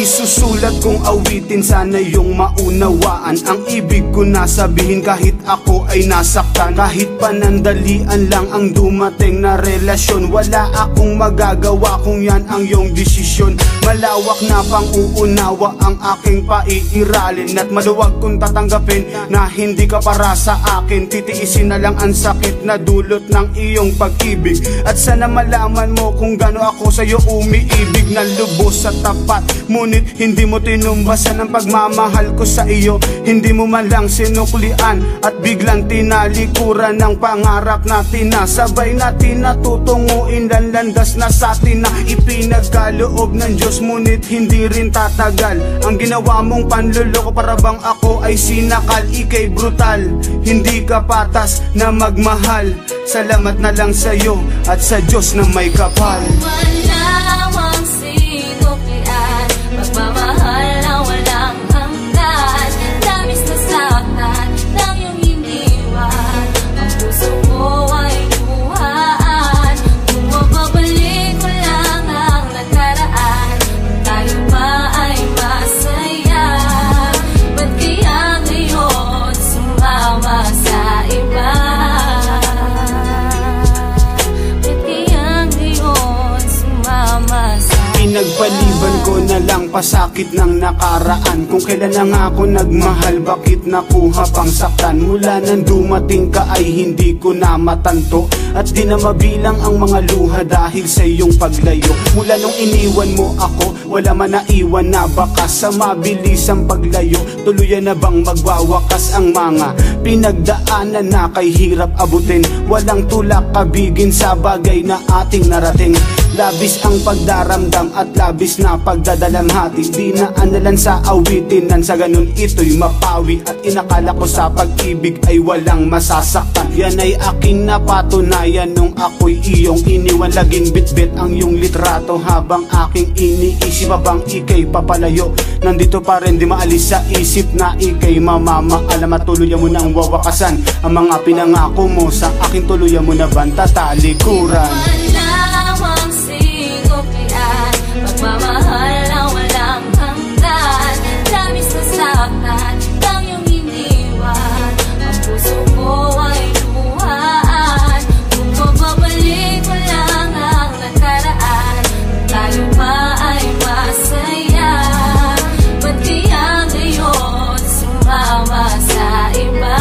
isusulat kong awitin, sana yung maunawaan ang ibig ko na sabihin kahit ako ay nasaktan. Kahit panandalian lang ang dumating na relasyon, wala akong magagawa kung yan ang iyong desisyon. Malawak na pang-uunawa ang aking paiiralin, at maluwag kong tatanggapin na hindi ka para sa akin. Titiisin na lang ang sakit na dulot ng iyong pag-ibig, at sana malaman mo kung gaano ako sa'yo umiibig na lubos at tapat. Ngunit hindi mo tinumbasan ang pagmamahal ko sa iyo. Hindi mo man lang sinuklian at biglang tinalikuran ng pangarap natin na sabay natin natutunguin. Landas na sa atin na ipinagkaloob ng Diyos, ngunit hindi rin tatagal. Ang ginawa mong panluloko para bang ako ay sinakal. Ika'y brutal, hindi ka patas na magmahal. Salamat na lang sa'yo at sa Diyos na may kapal. Malawang sinuklian, magmamahal na walang hanggan. Labis na saktan ng iyong iniwan, ang puso ko ay luhaan. Kung mababalik ko lang ang nakaraan, tayo pa ay masaya. Ba't kaya ngayon sumama sa iba? Pinagpaliban ko na lang pasakit ng nakaraan. Kung kailan na nga ako nagmahal, bakit nakuha pang saktan? Mula nang dumating ka ay hindi ko na matanto, at di na mabilang ang mga luha dahil sa iyong paglayo. Mula nung iniwan mo ako, wala man naiwan na bakas. Sa mabilisang paglayo, tuluyan na bang magwawakas ang mga pinagdaanan na kay hirap abutin? Walang tulak kabigin sa bagay na ating narating. Labis ang pagdaramdam at labis na pagdadalamhati. Di na analan sa awitin, nan sa ganun ito'y mapawi. At inakala ko sa pag-ibig ay walang masasaktan. Yan ay aking napatunayan nung ako'y iyong iniwan. Laging bitbit ang iyong litrato habang aking iniisip habang ika'y papalayo. Nandito pa rin, di maalis sa isip na ika'y mamamaalam, at tuluyan mo nang wawakasan ang mga pinangako mo sa akin. Tuluyan mo na bang tatalikuran? Malawang sinuklian, magmamahal na walang hanggan. Labis na saktan ng iyong iniwan, ang puso ko ay luhaan. Kung mababalik ko lang ang nakaraan, tayo pa ay masaya. Ba't kaya ngayon sumama sa iba?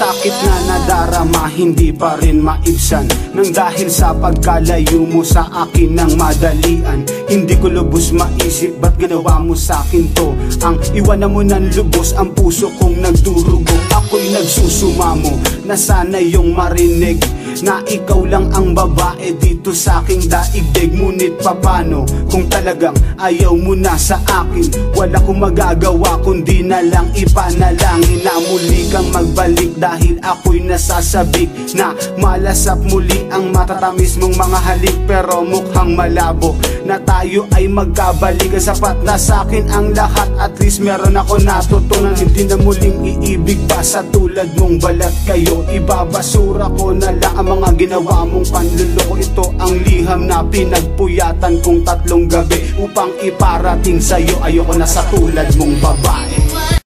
Sakit na nadarama, hindi pa rin maibsan, nang dahil sa pagkalayo mo sa akin ng madalian. Hindi ko lubos maisip, ba't ginawa mo sa akin to? Ang iwanan mo ng lubos, ang puso kong nagdurugo. Ako'y nagsusumamo na sana yung marinig na ikaw lang ang babae dito sa aking daigdig. Ngunit papano kung talagang ayaw mo na sa akin? Wala kong magagawa kundi na lang ipanalangin na muli kang magbalik, dahil ako'y nasasabik na malasap muli ang matatamis mong mga halik. Pero mukhang malabo na tayo ay magkabalik. Sapat na sa akin ang lahat, at least meron ako natutunan. Hindi na muling iibig pa sa tulad mong balat kayo. Ibabasura ko na lang ang mga ginawa mong panluloko. Ito ang liham na pinagpuyatan kong 3 gabi upang iparating sa'yo. Ayoko na sa tulad mong babae.